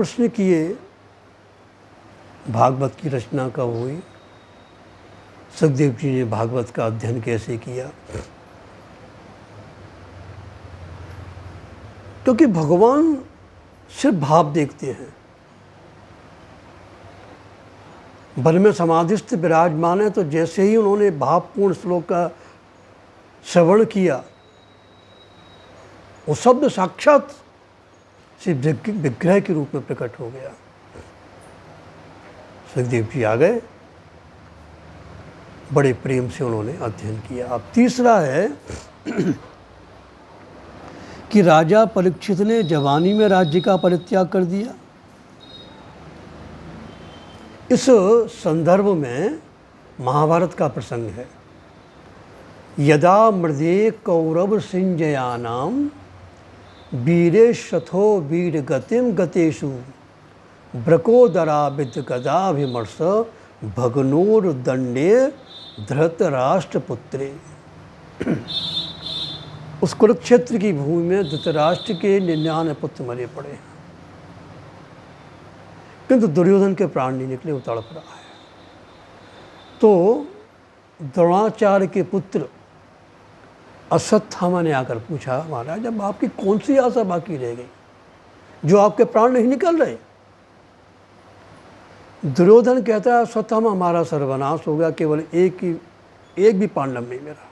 प्रश्न किए भागवत की रचना कब हुई, सुखदेव जी ने भागवत का अध्ययन कैसे किया। क्योंकि भगवान सिर्फ भाव देखते हैं। वन में समाधिस्थ विराजमान है, तो जैसे ही उन्होंने भावपूर्ण श्लोक का श्रवण किया, वो शब्द साक्षात सिर्फ विग्रह के रूप में प्रकट हो गया। सुखदेव जी आ गए, बड़े प्रेम से उन्होंने अध्ययन किया। अब तीसरा है कि राजा परीक्षित ने जवानी में राज्य का परित्याग कर दिया। इस संदर्भ में महाभारत का प्रसंग है। यदा मृदे कौरव सिंजयानाम वीरे शथो वीर गतिम गतेषु ब्रकोदराविद गदाभिमर्श भगनोर दंडे धृतराष्ट्रपुत्रे। उस कुरुक्षेत्र की भूमि में धृतराष्ट्र के 99 पुत्र मरे पड़े, किंतु दुर्योधन के प्राण नहीं निकले, वो तड़प रहा है। तो द्रोणाचार्य के पुत्र अश्वत्थामा ने आकर पूछा, महाराज अब आपकी कौन सी आशा बाकी रह गई जो आपके प्राण नहीं निकल रहे। दुर्योधन कहता है, अश्वत्थामा हमारा सर्वनाश हो गया, केवल एक भी पांडव नहीं मेरा।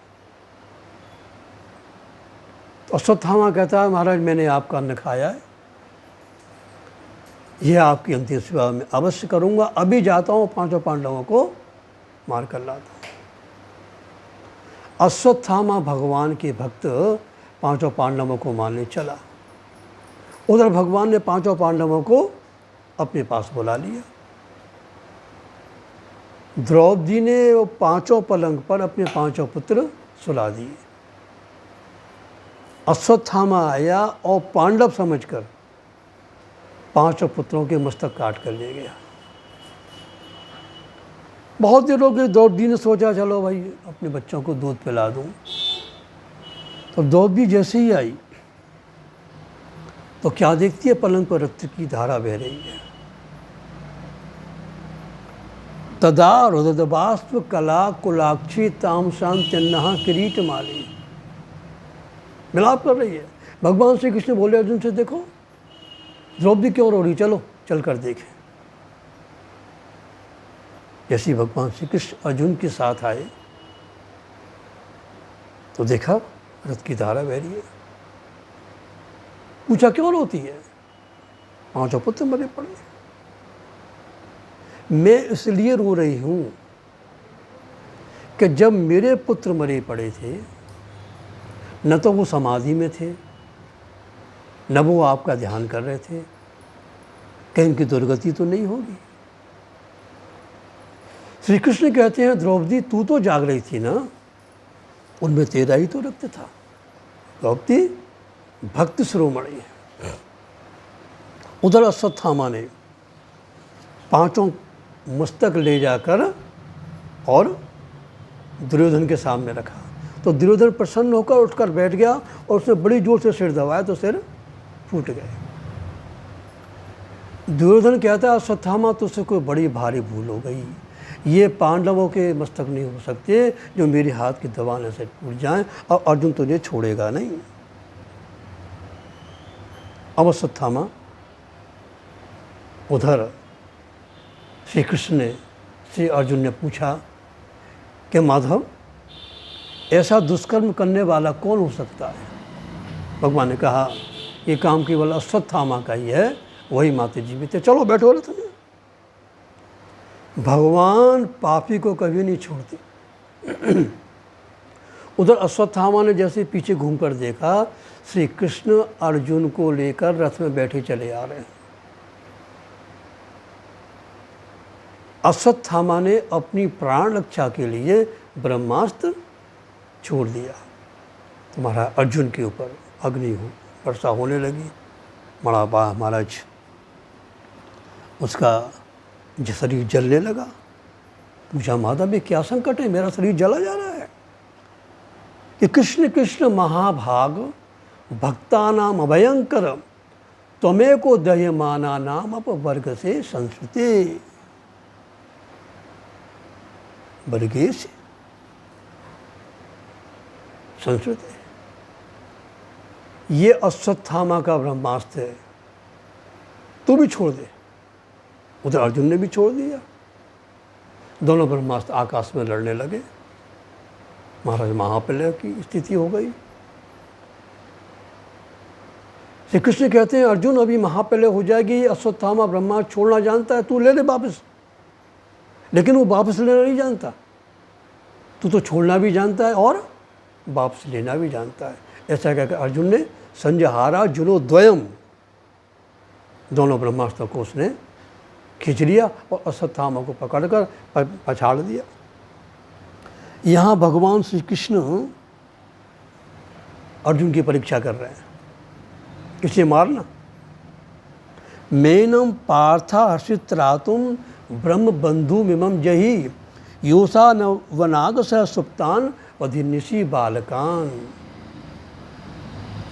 तो अश्वत्थामा कहता है, महाराज मैंने आपका अन्न खाया है, यह आपकी अंतिम सेवा में अवश्य करूंगा। अभी जाता हूँ, 5 पांडवों को मार कर लाता हूँ। अश्वत्थामा भगवान के भक्त 5 पांडवों को मारने चला। उधर भगवान ने 5 पांडवों को अपने पास बुला लिया। द्रौपदी ने वो 5 पलंग पर अपने 5 पुत्र सुला दिए। अश्वत्थामा आया और पांडव समझकर 5 पुत्रों के मस्तक काट कर ले गया। बहुत देर हो गई, द्रौपदी ने सोचा चलो भाई अपने बच्चों को दूध पिला दूं। तो द्रौपदी जैसे ही आई तो क्या देखती है, पलंग पर रक्त की धारा बह रही है। तदा रुदबाष्प कला कुलाक्षी तामशान तिन्नहा किरीट माली। मिलाप कर रही है। भगवान श्री कृष्ण बोले अर्जुन से, देखो द्रौपदी क्यों रो रही, चलो चल कर देखें। जैसे भगवान श्री कृष्ण अर्जुन के साथ आए तो देखा रथ की धारा बह रही है। पूछा क्यों रोती है, 5 पुत्र मरे पड़े। मैं इसलिए रो रही हूं कि जब मेरे पुत्र मरे पड़े थे, न तो वो समाधि में थे, न वो आपका ध्यान कर रहे थे, कहीं उनकी दुर्गति तो नहीं होगी। श्री कृष्ण कहते हैं, द्रौपदी तू तो जाग रही थी ना, उनमें तेरा ही तो रक्त था। द्रौपदी भक्त शिरोमणि है। उधर अश्वत्थामा ने 5 मस्तक ले जाकर और दुर्योधन के सामने रखा। तो दुर्योधन प्रसन्न होकर उठकर बैठ गया और उसने बड़ी जोर से सिर दबाया तो सिर फूट गए। दुर्योधन कहता है, अश्वत्थामा तुझसे कोई बड़ी भारी भूल हो गई। ये पांडवों के मस्तक नहीं हो सकते जो मेरे हाथ की दबाने से टूट जाएं, और अर्जुन तुझे छोड़ेगा नहीं। अब अश्वत्थामा उधर श्री कृष्ण ने, श्री अर्जुन ने पूछा कि माधव ऐसा दुष्कर्म करने वाला कौन हो सकता है। भगवान ने कहा ये काम केवल अश्वत्थामा का ही है, वही माते जीवित है, चलो बैठो रथ में। भगवान पापी को कभी नहीं छोड़ते। उधर अश्वत्थामा ने जैसे पीछे घूमकर देखा, श्री कृष्ण अर्जुन को लेकर रथ में बैठे चले आ रहे हैं। अश्वत्थामा ने अपनी प्राण रक्षा के लिए ब्रह्मास्त्र छोड़ दिया। तुम्हारा अर्जुन के ऊपर अग्नि वर्षा होने लगी। महाराज उसका शरीर जलने लगा। पूछा, माधव ये क्या संकट है, मेरा शरीर जला जा रहा है। कि कृष्ण कृष्ण महाभाग भक्तानाम अभयंकर त्वमेको दह्यमाना नाम अपवर्ग से संस्कृते वर्गे से संस्कृते। ये अश्वत्थामा का ब्रह्मास्त्र है, तू भी छोड़ दे। उधर अर्जुन ने भी छोड़ दिया। दोनों ब्रह्मास्त्र आकाश में लड़ने लगे। महाराज महाप्रलय की स्थिति हो गई। श्री कृष्ण कहते हैं अर्जुन अभी महाप्रलय हो जाएगी, अश्वत्थामा ब्रह्मास्त्र छोड़ना जानता है, तू ले ले वापस। लेकिन वो वापस लेना नहीं जानता। तू तो छोड़ना भी जानता है और वापस लेना भी जानता है। ऐसा कहकर अर्जुन ने संजहारा जुनो द्वयम, दोनों ब्रह्मास्त्रों को उसने खींच लिया और अश्वत्थामा को पकड़कर पछाड़ दिया। यहाँ भगवान श्री कृष्ण अर्जुन की परीक्षा कर रहे हैं, किसे मारना। मेनम पार्था हर्षित्रातुम ब्रह्म बंधु मिमम जही योसा न वनाग सह सुप्तान वधिनिशी बालकान।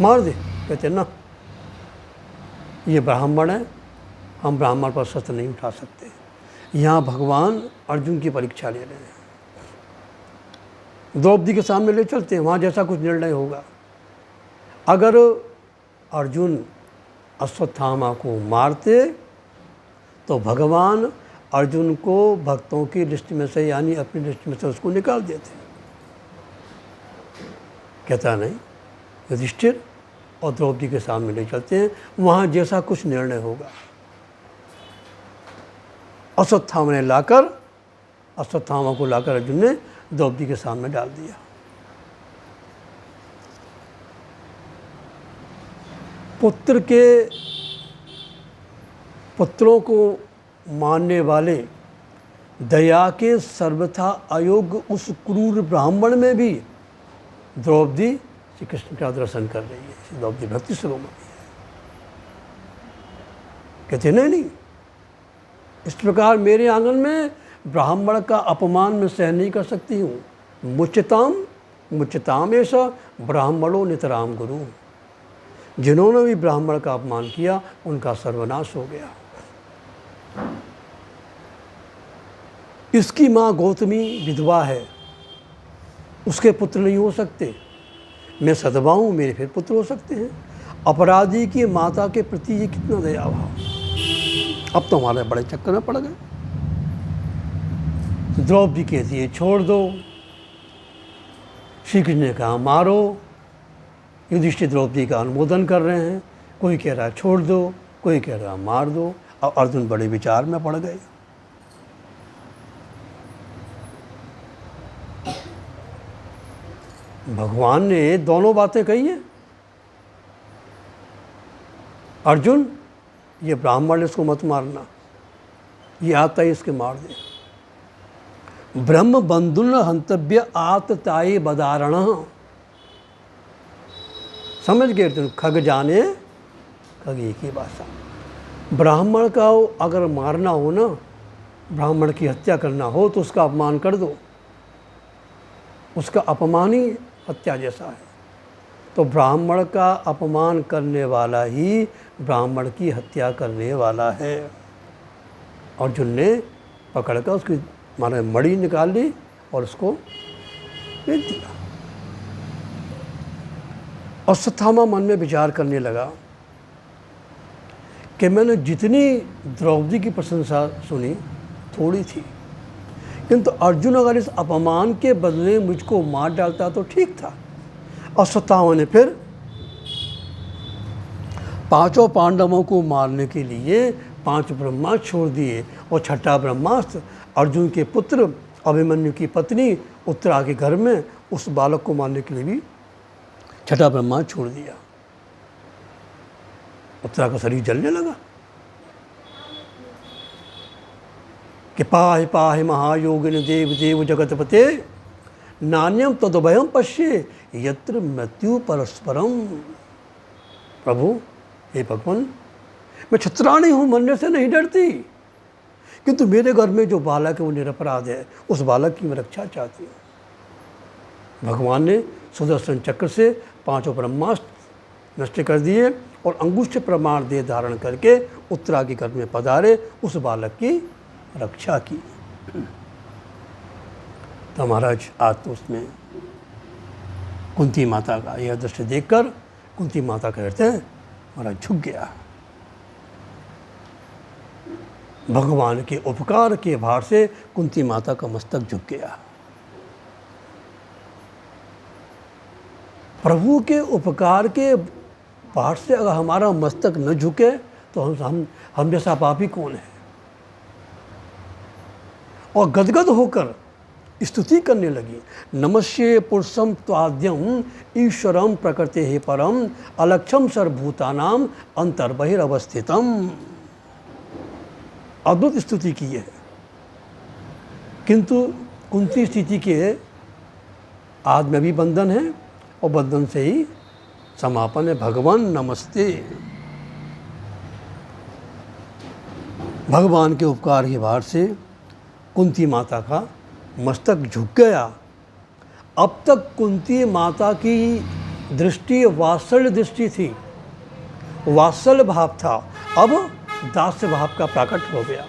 मार दे। कहते ना ये ब्राह्मण है, हम ब्राह्मण पर शस्त्र नहीं उठा सकते। यहाँ भगवान अर्जुन की परीक्षा ले रहे हैं। द्रौपदी के सामने ले चलते हैं, वहाँ जैसा कुछ निर्णय होगा। अगर अर्जुन अश्वत्थामा को मारते तो भगवान अर्जुन को भक्तों की लिस्ट में से यानी अपनी लिस्ट में से उसको निकाल देते। कहता नहीं, युधिष्ठिर और द्रौपदी के सामने ले चलते हैं, वहाँ जैसा कुछ निर्णय होगा। अश्वत्थामा को लाकर अर्जुन ने द्रौपदी के सामने डाल दिया। पुत्रों को मानने वाले दया के सर्वथा अयोग्य उस क्रूर ब्राह्मण में भी द्रौपदी श्री कृष्ण का दर्शन कर रही है। द्रौपदी भक्ति शिरोमणि है। कहते नहीं, इस प्रकार मेरे आंगन में ब्राह्मण का अपमान मैं सहन नहीं कर सकती हूँ। मुच्यताम ऐसा ब्राह्मणों नितराम गुरु। जिन्होंने भी ब्राह्मण का अपमान किया उनका सर्वनाश हो गया। इसकी माँ गौतमी विधवा है, उसके पुत्र नहीं हो सकते। मैं सधवा हूँ, मेरे फिर पुत्र हो सकते हैं। अपराधी की माता के प्रति ये कितना दया भाव। अब तो हमारे बड़े चक्कर में पड़ गए। द्रौपदी कहती है छोड़ दो, श्री कृष्ण ने कहा मारो। युधिष्ठिर द्रौपदी का अनुमोदन कर रहे हैं। कोई कह रहा है छोड़ दो, कोई कह रहा है मार दो। और अर्जुन बड़े विचार में पड़ गए। भगवान ने दोनों बातें कही हैं। अर्जुन, ये ब्राह्मण इसको मत मारना, ये आता है इसके मार दे। ब्रह्म बंधुन हंतव्य आतताये बदारण। समझ गए तुम? खग जाने खग एक ही भाषा। ब्राह्मण का अगर मारना हो ना, ब्राह्मण की हत्या करना हो तो उसका अपमान कर दो। उसका अपमान ही हत्या जैसा है। तो ब्राह्मण का अपमान करने वाला ही ब्राह्मण की हत्या करने वाला है। अर्जुन ने पकड़कर उसकी माने मणि निकाल ली और उसको बेच दिया। अश्वत्थामा मन में विचार करने लगा कि मैंने जितनी द्रौपदी की प्रशंसा सुनी थोड़ी थी, किंतु अर्जुन अगर इस अपमान के बदले मुझको मार डालता तो ठीक था। अश्वत्थामा ने फिर पांचों पांडवों को मारने के लिए 5 ब्रह्मास्त्र छोड़ दिए और छठा ब्रह्मास्त्र अर्जुन के पुत्र अभिमन्यु की पत्नी उत्तरा के घर में उस बालक को मारने के लिए भी छठा ब्रह्मास्त्र छोड़ दिया। उत्तरा का शरीर जलने लगा कि पाहि पाहि महायोगिन देव देव जगतपते नान्यम तदभयम पश्ये यत्र मृत्यु परस्परम। प्रभु हे भगवान, मैं छत्राणी हूँ, मरने से नहीं डरती, किंतु मेरे घर में जो बालक है वो निरपराध है, उस बालक की मैं रक्षा चाहती हूँ। भगवान ने सुदर्शन चक्र से 5 ब्रह्मास्त्र नष्ट कर दिए और अंगुष्ठ प्रमाण दे धारण करके उत्तरा के घर में पधारे, उस बालक की रक्षा की। तो महाराज आज तो उसमें कुंती माता का यह दृश्य देखकर कुंती माता का हृदय महाराज झुक गया। भगवान के उपकार के भार से कुंती माता का मस्तक झुक गया। प्रभु के उपकार के भार से अगर हमारा मस्तक न झुके तो हम जैसा पापी कौन है। और गदगद होकर स्तुति करने लगी। नमस्ये पुरुषम त्वाद्यम ईश्वरम प्रकृते हे परम अलक्षम सर्वभूतानाम अंतर्बहिरवस्थितम। अद्भुत स्तुति की है। किंतु कुंती स्थिति के आज में भी बंधन है और बंधन से ही समापन है। भगवान नमस्ते। भगवान के उपकार के भार से कुंती माता का मस्तक झुक गया। अब तक कुंती माता की दृष्टि वात्सल्य दृष्टि थी, वात्सल्य भाव था। अब दास्य भाव का प्रकट हो गया।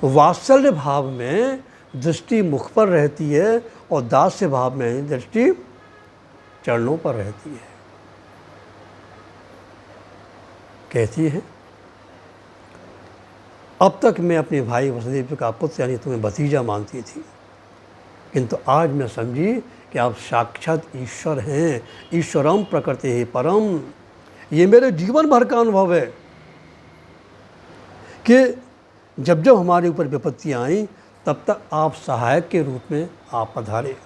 वात्सल्य भाव में दृष्टि मुख पर रहती है और दास्य भाव में दृष्टि चरणों पर रहती है। कहती है, अब तक मैं अपने भाई वसुदेव का पुत्र यानी तुम्हें भतीजा मानती थी, किंतु आज मैं समझी कि आप साक्षात ईश्वर हैं। ईश्वरम प्रकृते हे परम। ये मेरे जीवन भर का अनुभव है कि जब जब हमारे ऊपर विपत्तियाँ आई तब तक आप सहायक के रूप में आप पधारे।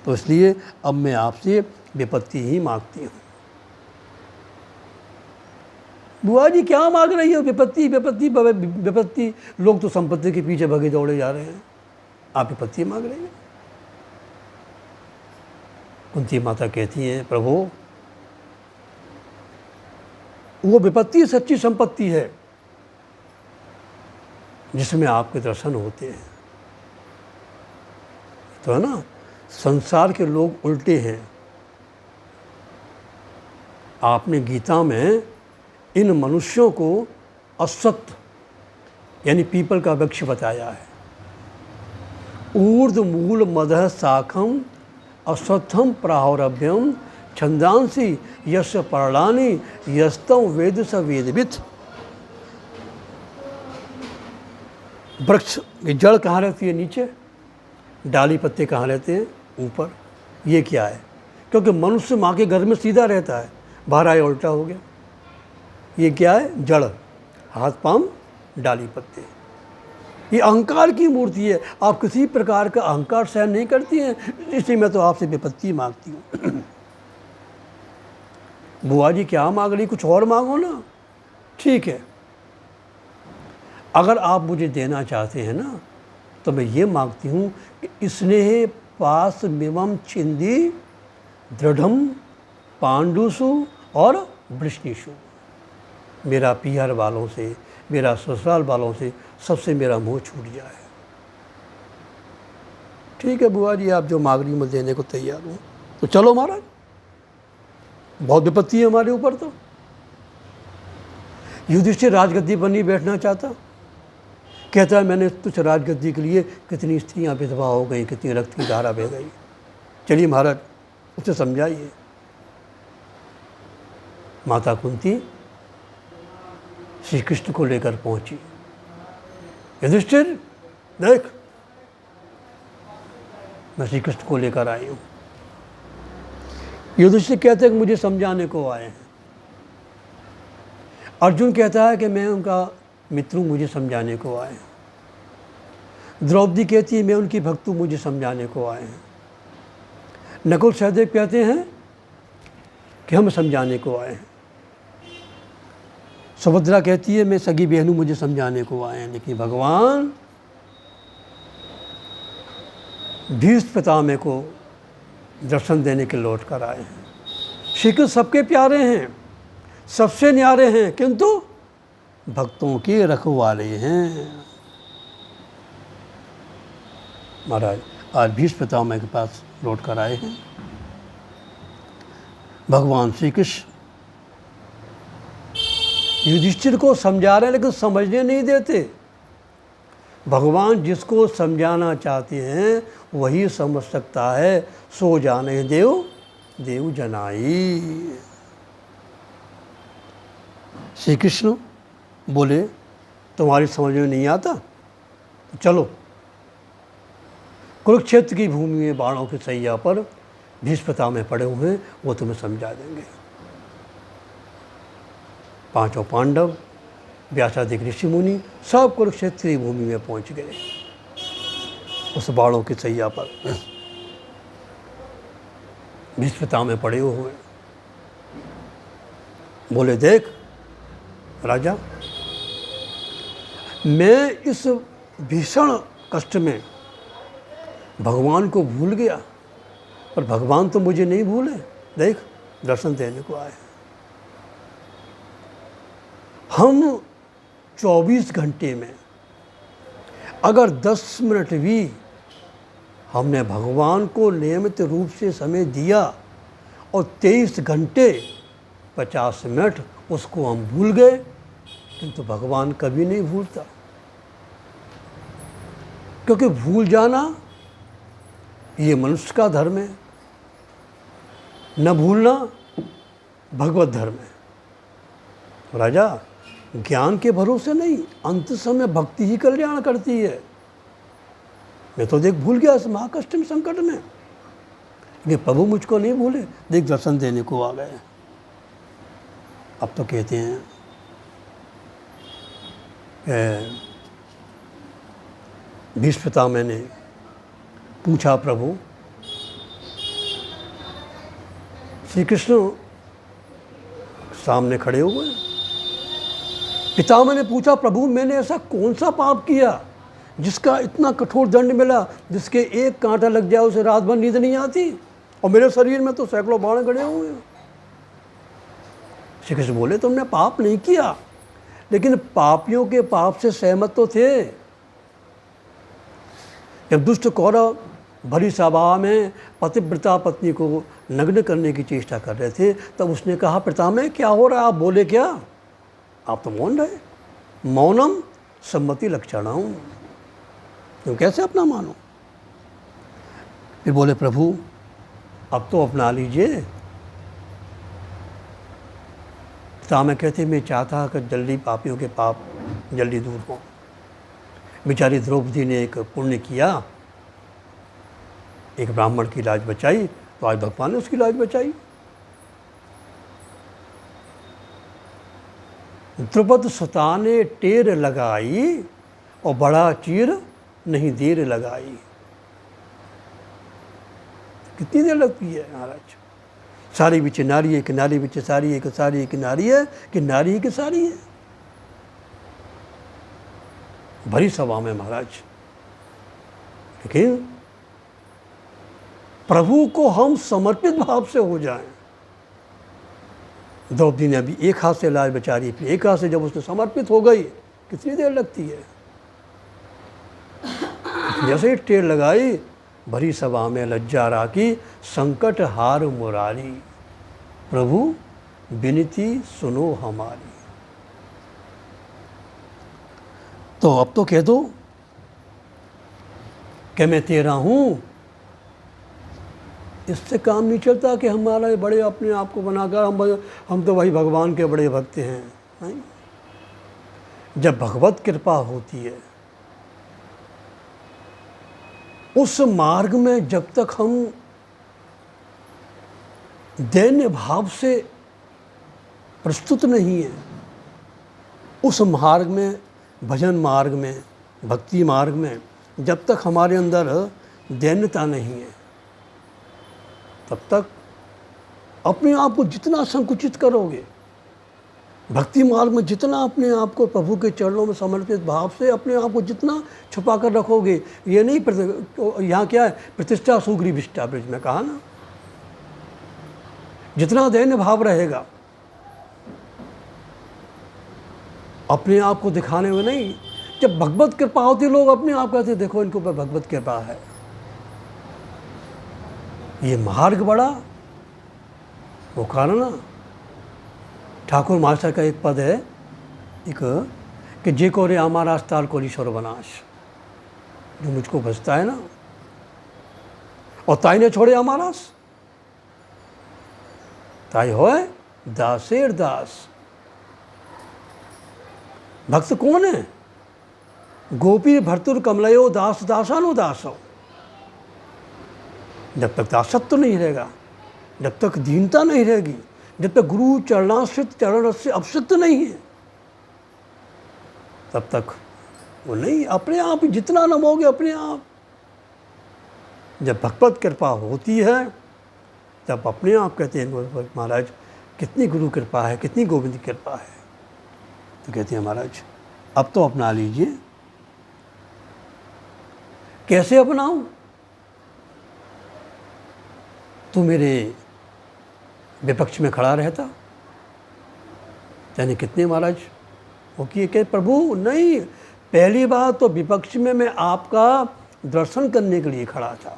तो इसलिए अब मैं आपसे विपत्ति ही मांगती हूँ। बुआ जी क्या मांग रही हो? विपत्ति विपत्ति विपत्ति। लोग तो संपत्ति के पीछे भगे दौड़े जा रहे हैं, आप विपत्ति मांग रही हैं। कुंती माता कहती हैं, प्रभु वो विपत्ति सच्ची संपत्ति है जिसमें आपके दर्शन होते हैं। तो है ना, संसार के लोग उल्टे हैं। आपने गीता में इन मनुष्यों को असत्य यानी पीपल का वृक्ष बताया है। ऊर्ध मूल मदः शाखम असत्थम प्राहुरभ्यम छंदांसी यश पर्णानि यस्तम वेद स वेदवित्। वृक्ष की जड़ कहाँ रहती है? नीचे। डाली पत्ते कहाँ रहते हैं? ऊपर। ये क्या है? क्योंकि मनुष्य माँ के घर में सीधा रहता है, बाहर आए उल्टा हो गया। ये क्या है? जड़, हाथ पांव डाली पत्ते। ये अहंकार की मूर्ति है। आप किसी प्रकार का अहंकार सहन नहीं करती हैं, इसलिए मैं तो आपसे विपत्ति मांगती हूँ। बुआ जी क्या मांग रही? कुछ और मांगो ना। ठीक है, अगर आप मुझे देना चाहते हैं ना तो मैं ये मांगती हूँ कि स्नेह पास मिमम छिंदी दृढ़म पांडुसु और वृष्णिषु। मेरा पीहर वालों से, मेरा ससुराल वालों से सबसे मेरा मोह छूट जाए। ठीक है बुआ जी, आप जो मांग रही मैं देने को तैयार हूँ। तो चलो महाराज, बहुत विपत्ति है हमारे ऊपर। तो युधिष्ठिर राजगद्दी पर नहीं बैठना चाहता। कहता है मैंने तुझ राजगद्दी के लिए कितनी स्त्रियां विधवा हो गई, कितनी रक्त की धारा बह गई। चलिए महाराज उसे समझाइए। माता कुंती श्री कृष्ण को लेकर पहुंची। युधिष्ठिर देख, मैं श्री कृष्ण को लेकर आई हूं। युधिष्ठिर कहते हैं कि मुझे समझाने को आए हैं। अर्जुन कहता है कि मैं उनका मित्र हूं, मुझे समझाने को आए हैं। द्रौपदी कहती है मैं उनकी भक्त हूं, मुझे समझाने को आए हैं। नकुल सहदेव कहते हैं कि हम समझाने को आए हैं। सुभद्रा कहती है मैं सगी बहन हूं, मुझे समझाने को आए हैं। लेकिन भगवान भीष्म पितामह को दर्शन देने के लौट कर आए हैं। श्री कृष्ण सबके प्यारे हैं, सबसे न्यारे हैं, किंतु भक्तों के रखवाले हैं। महाराज आज भीष्म पितामह के पास लौट कर आए हैं। भगवान श्री कृष्ण युधिष्ठिर को समझा रहे हैं लेकिन समझने नहीं देते। भगवान जिसको समझाना चाहते हैं वही समझ सकता है। सो जाने देव देव जनाई। श्री कृष्ण बोले तुम्हारी समझ में नहीं आता तो चलो कुरुक्षेत्र की भूमि में बाणों की सैया पर भीष्म पितामह पड़े हुए हैं, वो तुम्हें समझा देंगे। पांचों पांडव, व्यासादि ऋषि मुनि सब कुरुक्षेत्र की भूमि में पहुंच गए उस बाणों की सैया पर। भीष्म पितामह पड़े हुए हैं। बोले देख राजा, मैं इस भीषण कष्ट में भगवान को भूल गया, पर भगवान तो मुझे नहीं भूले। देख दर्शन देने को आए। हम 24 घंटे में अगर 10 मिनट भी हमने भगवान को नियमित रूप से समय दिया और 23 घंटे 50 मिनट उसको हम भूल गए, किंतु भगवान कभी नहीं भूलता। क्योंकि भूल जाना ये मनुष्य का धर्म है, न भूलना भगवत धर्म है। राजा, ज्ञान के भरोसे नहीं, अंत समय भक्ति ही कल्याण करती है। मैं तो देख भूल गया इस महाकष्ट में, संकट में, लेकिन प्रभु मुझको नहीं भूले। देख दर्शन देने को आ गए। अब तो कहते हैं भीष्म पितामह ने पूछा प्रभु, श्री कृष्ण सामने खड़े हुए। पितामह ने पूछा प्रभु मैंने ऐसा कौन सा पाप किया जिसका इतना कठोर दंड मिला, जिसके एक कांटा लग जाए उसे रात भर नींद नहीं आती, और मेरे शरीर में तो सैकड़ों बाण गड़े हुए हैं। श्री कृष्ण बोले तुमने पाप नहीं किया, लेकिन पापियों के पाप से सहमत तो थे। जब दुष्ट कौरव भरी सभा में पतिव्रता पत्नी को नग्न करने की चेष्टा कर रहे थे, तब उसने कहा पितामह क्या हो रहा है, आप बोले क्या? आप तो मौन रहे। मौनम सम्मति लक्षणम, तुम कैसे अपना मानो? फिर बोले प्रभु अब तो अपना लीजिए। पितामह कहते मैं चाहता कि जल्दी पापियों के पाप जल्दी दूर हों। बेचारी द्रौपदी ने एक पुण्य किया, एक ब्राह्मण की लाज बचाई, तो आज भगवान ने उसकी लाज बचाई। द्रुपद सुता ने टेर लगाई और बड़ा चीर नहीं देर लगाई। कितनी देर लगती है महाराज? सारी बिच नारी है कि नारी बिच सारी है कि सारी है कि नारी है कि नारी है कि सारी है। भरी सभा में महाराज, लेकिन प्रभु को हम समर्पित भाव से हो जाएं। द्रौपदी ने अभी एक हाथ से लाज बचा रही, फिर एक हाथ से जब उसने समर्पित हो गई, कितनी देर लगती है? जैसे ही टेर लगाई, भरी सभा में लज्जा राखी, संकट हार मुरारी, प्रभु विनती सुनो हमारी। तो अब तो कह दो कि मैं तेरा हूं। इससे काम नहीं चलता कि हमारे बड़े अपने आप को बनाकर हम तो वही भगवान के बड़े भक्त हैं। नहीं, जब भगवत कृपा होती है उस मार्ग में जब तक हम दैन्य भाव से प्रस्तुत नहीं है, उस मार्ग में, भजन मार्ग में, भक्ति मार्ग में जब तक हमारे अंदर दैन्यता नहीं है, तब तक अपने आप को जितना संकुचित करोगे, भक्ति मार्ग में जितना अपने आप को प्रभु के चरणों में समर्पित भाव से अपने आप को जितना छुपा कर रखोगे, ये नहीं यहाँ क्या है, प्रतिष्ठा सुग्री विष्टा ब्रज में कहा ना, जितना दैन्य भाव रहेगा अपने आप को दिखाने में नहीं। जब भगवत कृपा होती, लोग अपने आप कहते देखो इनके ऊपर भगवत कृपा है। ये मार्ग बड़ा वो कारण ना, ठाकुर मास्टर का एक पद है, एक कि जे को रे आमारास तार कोली सर्वनाश, जो मुझको बचता है ना, और ताई ने छोड़े आमारास, ताई होए दासेर दास। भक्त कौन है? गोपी भर्तुर कमलयो दास दासानो दासो। जब तक दासत्व नहीं रहेगा, जब तक दीनता नहीं रहेगी, जब तक गुरु चरणाश्रित चरण से अपसित नहीं है, तब तक वो नहीं, अपने आप ही जितना नमोगे अपने आप। जब भगवत कृपा होती है तब अपने आप कहते हैं महाराज कितनी गुरु कृपा है, कितनी गोविंद की कृपा है। तो कहते हैं महाराज अब तो अपना लीजिए। कैसे अपनाऊं? तू मेरे विपक्ष में खड़ा रहता। यानी कितने महाराज वो किए कि प्रभु नहीं, पहली बात तो विपक्ष में मैं आपका दर्शन करने के लिए खड़ा था,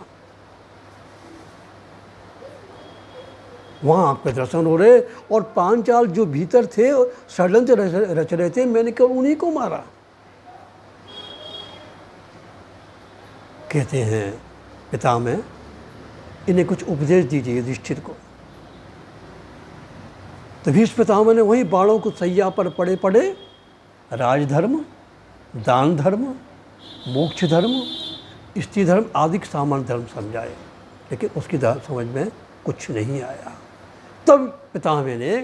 वहाँ आपके दर्शन हो रहे, और पांचाल जो भीतर थे षड्यंत्र रच रहे थे, मैंने केवल उन्हीं को मारा। कहते हैं पितामह इन्हें कुछ उपदेश दीजिए युधिष्ठिर को। तो भीष्म पितामह ने वही बाणों को सैया पर पड़े पड़े राजधर्म, दान धर्म, मोक्ष धर्म, स्त्री धर्म आदि सामान्य धर्म समझाए, लेकिन उसकी समझ में कुछ नहीं आया। तब पितामह ने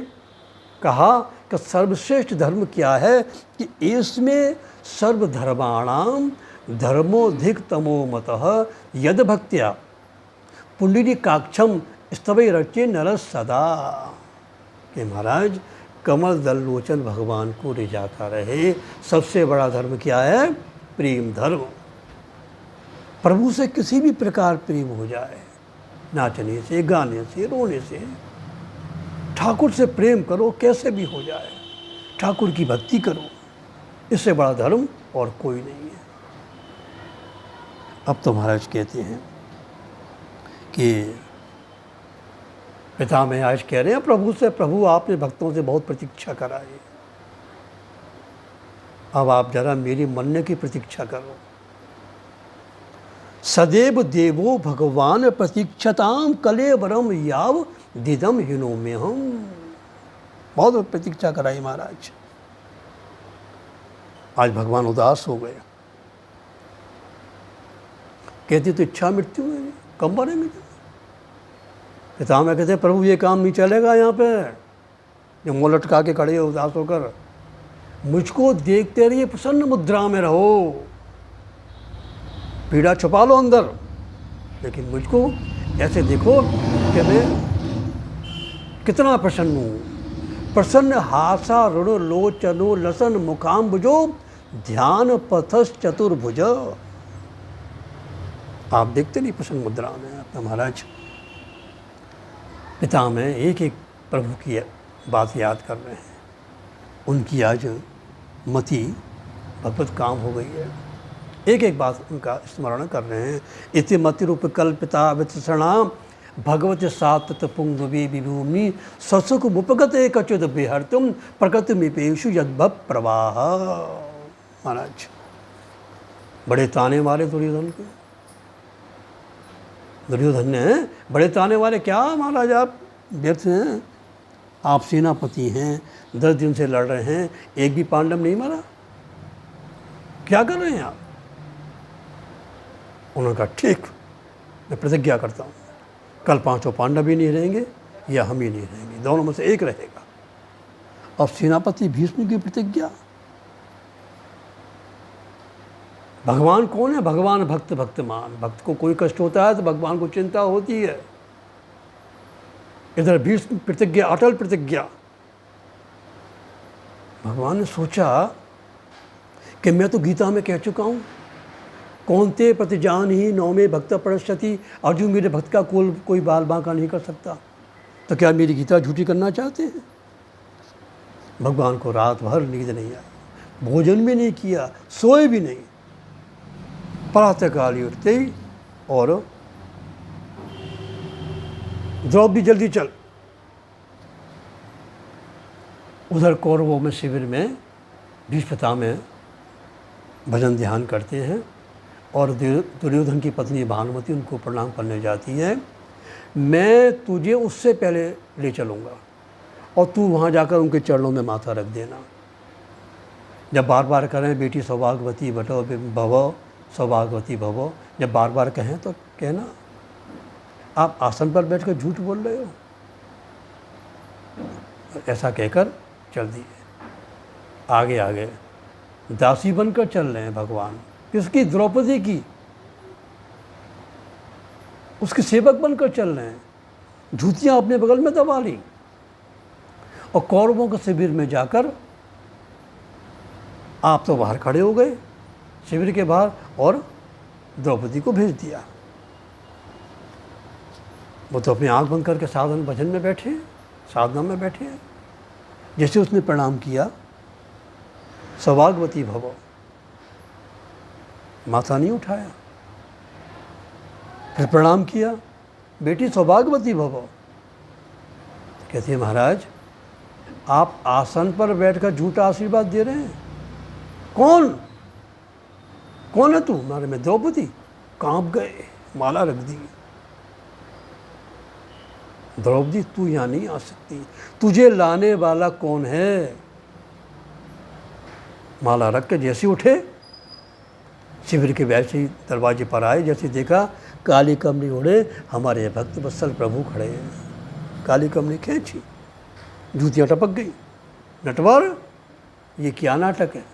कहा कि सर्वश्रेष्ठ धर्म क्या है कि इसमें सर्वधर्माणाम धर्मोधिकतमो मतः यद भक्त्या पुंडरीकाक्षम स्तवै रचे नरस सदा। कि महाराज कमल दल लोचन भगवान को रिझाता रहे। सबसे बड़ा धर्म क्या है? प्रेम धर्म। प्रभु से किसी भी प्रकार प्रेम हो जाए, नाचने से, गाने से, रोने से, ठाकुर से प्रेम करो, कैसे भी हो जाए, ठाकुर की भक्ति करो, इससे बड़ा धर्म और कोई नहीं है। अब तो महाराज कहते हैं कि पितामह आज कह रहे हैं प्रभु से, प्रभु आपने भक्तों से बहुत प्रतीक्षा कराई, अब आप जरा मेरी मरने की प्रतीक्षा करो। सदैव देवो भगवान प्रतीक्षताम कलेवरम याव दिदम हिनो में हम। बहुत प्रतीक्षा कराई महाराज, आज भगवान उदास हो गए। कहती तो इच्छा मृत्यु है, कब मरेंगे? पितामह कहते प्रभु ये काम नहीं चलेगा यहाँ पे, जो मुँह लटका के खड़े हो उदास होकर, मुझको देखते रहिए, प्रसन्न मुद्रा में रहो, पीड़ा छुपा लो अंदर, लेकिन मुझको ऐसे देखो कि मैं कितना प्रसन्न हूँ। प्रसन्न हासा ऋण लोचनो लसन मुखाम्बुजो ध्यान पथस चतुर्भुज। आप देखते नहीं प्रसन्न मुद्रा में अपना महाराज। पितामह एक एक प्रभु की बात याद कर रहे हैं, उनकी आज मति भगवत काम हो गई है, एक एक बात उनका स्मरण कर रहे हैं। इति मति रूप कल्पिता वितृष्णाम भगवत सातत पुंगवी विभूमि ससुख मुपगत कच्युत बिहर्तुम प्रकृति मिपेशु यद्भव प्रवाह। महाराज बड़े ताने मारे दुर्योधन के, दुर्योधन ने बड़े ताने मारे। क्या महाराज आप व्यर्थ हैं, आप सेनापति हैं, 10 दिन से लड़ रहे हैं, एक भी पांडव नहीं मारा, क्या कर रहे हैं आप? उन्होंने कहा ठीक, मैं प्रतिज्ञा करता हूँ, कल 5 पांडव ही नहीं रहेंगे या हम ही नहीं रहेंगे, दोनों में से एक रहेगा। अब सेनापति भीष्म की प्रतिज्ञा। भगवान कौन है? भगवान भक्त भक्तमान। भक्त को कोई कष्ट होता है तो भगवान को चिंता होती है। इधर भीष्म प्रतिज्ञा, अटल प्रतिज्ञा। भगवान ने सोचा कि मैं तो गीता में कह चुका हूँ, कौनते प्रतिजान ही नौ में भक्त पृष्ठति, अर्जुन मेरे भक्त का कोई बाल बांका नहीं कर सकता, तो क्या मेरी गीता झूठी करना चाहते हैं? भगवान को रात भर नींद नहीं आई, भोजन भी नहीं किया, सोए भी नहीं। प्रातःकाल उठते ही और द्रौपदी जल्दी चल, उधर कौरवों में शिविर में भीष्म पितामह भजन ध्यान करते हैं और दुर्योधन की पत्नी भानुमति उनको प्रणाम करने जाती है। मैं तुझे उससे पहले ले चलूँगा और तू वहाँ जाकर उनके चरणों में माथा रख देना। जब बार बार करें बेटी सौभाग्यवती बटो भवो सौभाग्यवती भवो, जब बार बार कहें तो कहना आप आसन पर बैठकर झूठ बोल रहे हो। ऐसा कहकर चल दिए। आगे आगे दासी बनकर चल रहे हैं भगवान, किसकी? द्रौपदी की, उसके सेवक बनकर चल रहे हैं। जूतियां अपने बगल में दबा ली और कौरवों के शिविर में जाकर आप तो बाहर खड़े हो गए शिविर के बाहर और द्रौपदी को भेज दिया। वो तो अपनी आंख बंद करके साधन भजन में बैठे, साधना में बैठे हैं। जैसे उसने प्रणाम किया, सौभाग्यवती भवो, माथा नहीं उठाया। फिर प्रणाम किया, बेटी सौभाग्यवती भवो। कहती है महाराज आप आसन पर बैठकर झूठा आशीर्वाद दे रहे हैं। कौन कौन है तू? मारे में द्रौपदी। कांप गए, माला रख दी। द्रौपदी तू यहाँ नहीं आ सकती, तुझे लाने वाला कौन है? माला रख के जैसे उठे शिविर के वैसे ही दरवाजे पर आए। जैसे देखा काली कमनी ओढ़े हमारे भक्त वत्सल प्रभु खड़े हैं। काली कमनी खींची, जूतियाँ टपक गई। नटवर ये क्या नाटक है?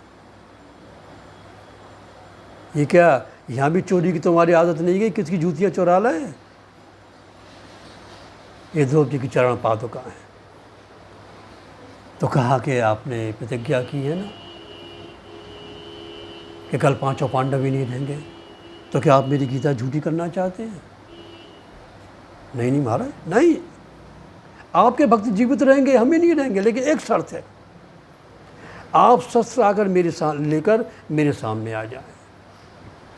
ये क्या यहाँ भी चोरी की तुम्हारी आदत नहीं गई? किसकी जूतियाँ चुरा लाए? ये द्रौपदी की चरण पादुका है। तो कहा कि आपने प्रतिज्ञा की है ना कि कल पांचों पांडव ही नहीं रहेंगे, तो क्या आप मेरी गीता झूठी करना चाहते हैं? नहीं नहीं महाराज, नहीं, आपके भक्त जीवित रहेंगे, हम ही नहीं रहेंगे, लेकिन एक शर्त है, आप शस्त्र आकर लेकर मेरे सामने आ जाएं।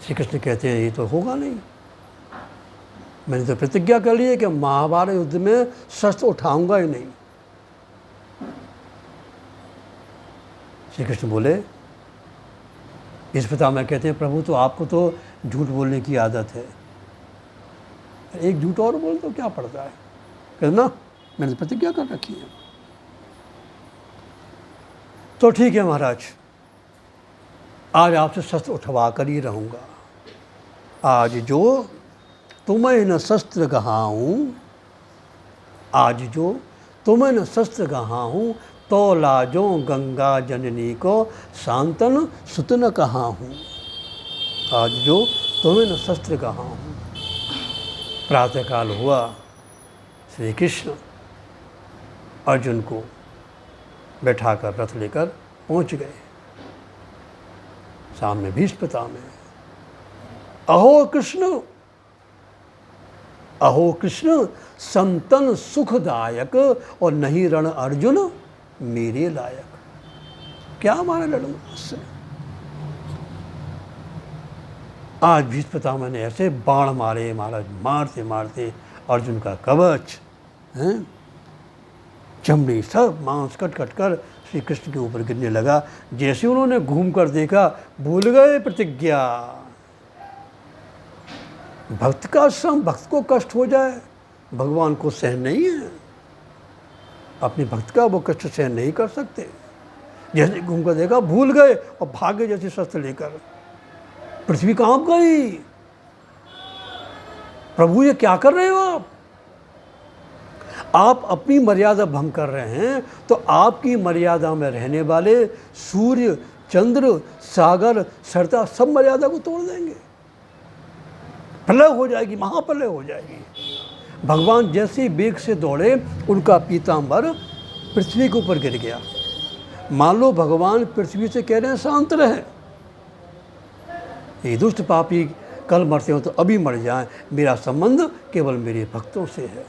श्री कृष्ण कहते हैं ये तो होगा नहीं, मैंने तो प्रतिज्ञा कर ली है कि महाभारत युद्ध में शस्त्र उठाऊंगा ही नहीं। श्री कृष्ण बोले, इस पितामह कहते हैं प्रभु तो आपको तो झूठ बोलने की आदत है, एक झूठ और बोल तो क्या पड़ता है? कहते ना मैंने प्रतिज्ञा कर रखी है। तो ठीक है महाराज, आज आपसे शस्त्र उठवा कर ही रहूँगा। आज जो तुम्हें न शस्त्र कहाऊँ, आज जो तुम्हें न शस्त्र कहाऊँ, तो लाजो गंगा जननी को शांतन सुत न कहाऊँ। आज जो तुम्हें न शस्त्र कहाऊँ। प्रातःकाल हुआ, श्री कृष्ण अर्जुन को बैठाकर रथ लेकर पहुँच गए। सामने भीष्म पितामह, अहो कृष्ण, अहो कृष्ण संतन सुखदायक और नहीं रण अर्जुन मेरे लायक। क्या मारे लड़ूंगा उससे? आज भीष्म पितामह ने ऐसे बाण मारे महाराज, मारते मारते अर्जुन का कवच हैं, चमड़ी सब मांस कट कट कर श्री कृष्ण के ऊपर गिरने लगा। जैसे उन्होंने घूम कर देखा, भूल गए प्रतिज्ञा। भक्त का श्रम, भक्त को कष्ट हो जाए, भगवान को सहन नहीं है। अपने भक्त का वो कष्ट सहन नहीं कर सकते। जैसे घूम कर देखा, भूल गए और भागे जैसे शस्त्र लेकर। पृथ्वी कांप गई। प्रभु ये क्या कर रहे हो आप? आप अपनी मर्यादा भंग कर रहे हैं, तो आपकी मर्यादा में रहने वाले सूर्य, चंद्र, सागर, सरता सब मर्यादा को तोड़ देंगे। प्रलय हो जाएगी, महाप्रलय हो जाएगी। भगवान जैसे ही वेग से दौड़े, उनका पीताम्बर पृथ्वी के ऊपर गिर गया। मान लो भगवान पृथ्वी से कह रहे हैं शांत रहे, ये दुष्ट पापी कल मरते हो तो अभी मर जाएं, मेरा संबंध केवल मेरे भक्तों से है।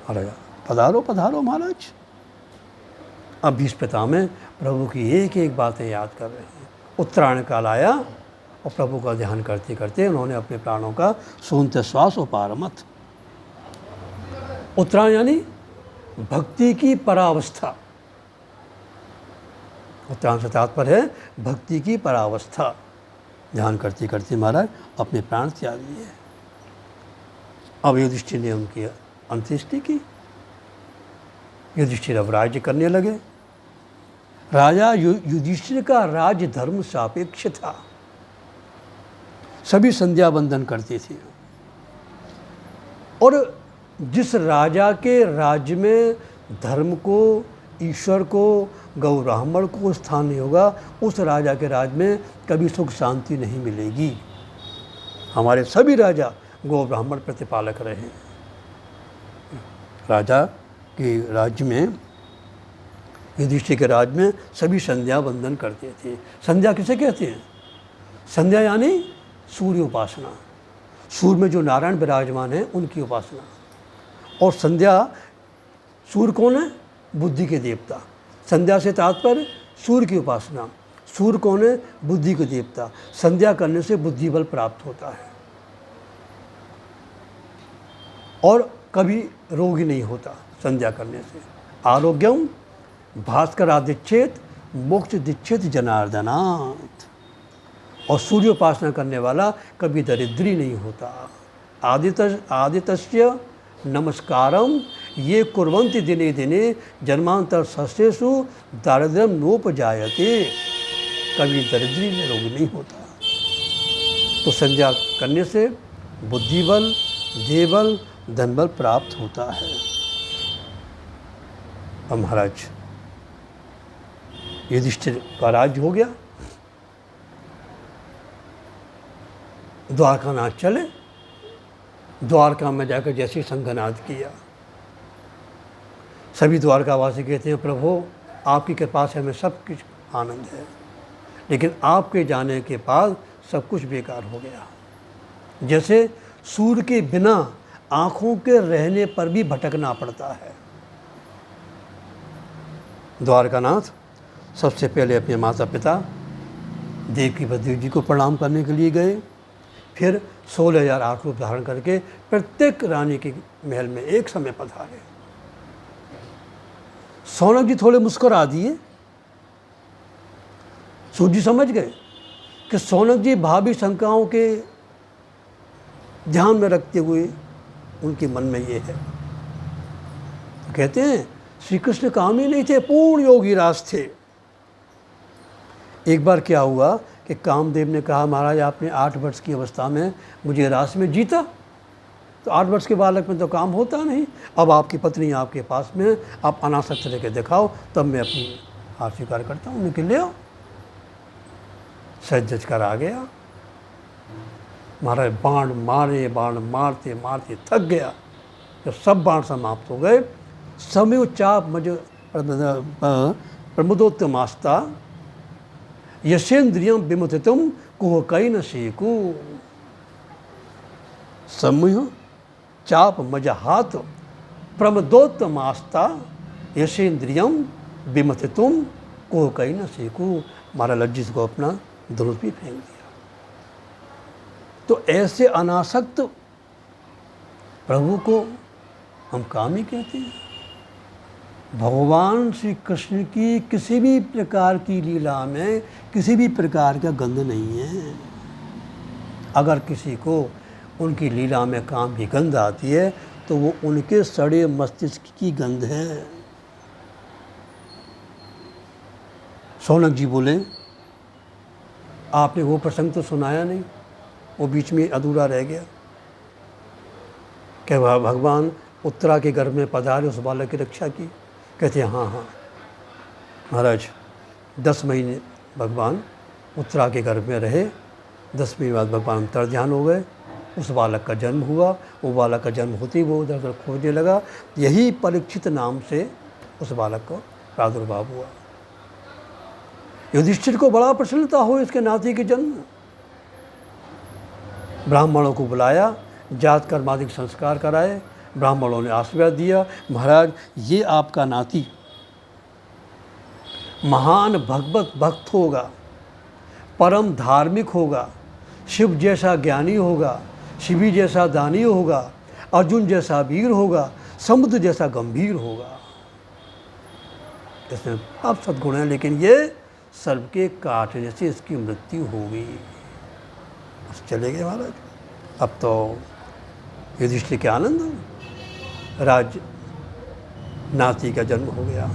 अरे पधारो पधारो महाराज। अब भीष्म पितामह प्रभु की एक एक बातें याद कर रहे हैं। उत्तरायण काल आया और प्रभु का ध्यान करते करते उन्होंने अपने प्राणों का सूंघते श्वास पारमत। उत्तरायण यानी भक्ति की परावस्था। उत्तरायण से तात्पर्य है भक्ति की परावस्था। ध्यान करते करते महाराज अपने प्राण त्याग दिए। अब युधिष्ठिर ने उनकी अंत्येष्टि की। युधिष्ठिर अब राज्य करने लगे। राजा युधिष्ठिर का राज्य धर्म सापेक्ष था। सभी संध्या वंदन करते थे और जिस राजा के राज्य में धर्म को, ईश्वर को, गौ ब्राह्मण को स्थान नहीं होगा, उस राजा के राज्य में कभी सुख शांति नहीं मिलेगी। हमारे सभी राजा गौ ब्राह्मण प्रतिपालक रहे। राजा के राज्य में, युधिष्ठिर के राज्य में सभी संध्या वंदन करते थे। संध्या किसे कहते हैं? संध्या यानी सूर्य उपासना। सूर्य में जो नारायण विराजमान है उनकी उपासना। और संध्या, सूर्य कौन है? बुद्धि के देवता। संध्या से तात्पर्य सूर्य की उपासना। सूर्य कौन है? बुद्धि के देवता। संध्या करने से बुद्धि बल प्राप्त होता है और कभी रोगी नहीं होता संध्या करने से। आरोग्यम भास्कर आदिच्छेद मोक्ष दीक्षित जनार्दनाथ। और सूर्य उपासना करने वाला कभी दरिद्री नहीं होता। आदित्य नमस्कारम ये कुर्वन्ति दिने दिने जन्मांतर सस्येषु दारिद्र्यम नोपजायते। कभी दरिद्री में रोग नहीं होता। तो संध्या करने से बुद्धि बल, देह बल, धन बल प्राप्त होता है। अब महाराज युधिष्ठिर का राज्य हो गया। द्वारकानाथ चले। द्वारका में जाकर जैसे शंखनाद किया, सभी द्वारकावासी कहते हैं प्रभु आपकी कृपा से हमें सब कुछ आनंद है, लेकिन आपके जाने के बाद सब कुछ बेकार हो गया। जैसे सूर्य के बिना आँखों के रहने पर भी भटकना पड़ता है। द्वारकानाथ सबसे पहले अपने माता पिता देवकी बलदेव जी को प्रणाम करने के लिए गए। फिर 16,008 रूप धारण करके प्रत्येक रानी के महल में एक समय पधारे। सौनक जी थोड़े मुस्कुरा दिए। सूर्य जी समझ गए कि सौनक जी भावी शंकाओं के ध्यान में रखते हुए उनके मन में ये है। तो कहते हैं श्री कृष्ण काम ही नहीं थे, पूर्ण योगी राज थे। एक बार क्या हुआ कि कामदेव ने कहा महाराज आपने 8 वर्ष की अवस्था में मुझे रास में जीता, तो 8 वर्ष के बालक में तो काम होता नहीं। अब आपकी पत्नी आपके पास में, आप अनासक्त लेके दिखाओ तब मैं अपनी हार स्वीकार करता हूँ। निकल ले आओ। सज कर आ गया। महाराज बाण मारते मारते थक गया। जब सब बाण समाप्त हो गए, समय चाप मज प्रमुदोत्तमास्ता यशेन्द्रियम विमुथितुम कुह कई न शेकु। समूह चाप मजहात प्रमदोत्तमास्ता यशेन्द्रियम विमुथितुम कुह कई न शेकु। मारा लज्जित को अपना धनुष भी फेंक दिया। तो ऐसे अनासक्त प्रभु को हम कामी कहते हैं। भगवान श्री कृष्ण की किसी भी प्रकार की लीला में किसी भी प्रकार का गंध नहीं है। अगर किसी को उनकी लीला में काम की गंध आती है तो वो उनके सड़े मस्तिष्क की गंध है। सौनक जी बोले आपने वो प्रसंग तो सुनाया नहीं, वो बीच में अधूरा रह गया। क्या भगवान उत्तरा के गर्भ में पधारे, उस बालक की रक्षा की? कहते हैं हाँ महाराज 10 महीने भगवान उत्तरा के गर्भ में रहे। 10 महीने बाद भगवान अंतर ध्यान हो गए। उस बालक का जन्म हुआ। वो बालक का जन्म होते ही वो उधर उधर खोजने लगा। यही परीक्षित नाम से उस बालक का प्रादुर्भाव हुआ। युधिष्ठिर को बड़ा प्रसन्नता हो इसके नाती के जन्म। ब्राह्मणों को बुलाया, जात कर्मादिक संस्कार कराए। ब्राह्मणों ने आशीर्वाद दिया महाराज ये आपका नाती महान भगवत भक्त होगा, परम धार्मिक होगा, शिव जैसा ज्ञानी होगा, शिवी जैसा दानी होगा, अर्जुन जैसा वीर होगा, समुद्र जैसा गंभीर होगा। इसमें आप सद्गुण हैं, लेकिन ये सर्प के काटने से इसकी मृत्यु हो गई। बस चले गए महाराज। अब तो युधिष्ठिर के आनंद हो, राज नाती का जन्म हो गया।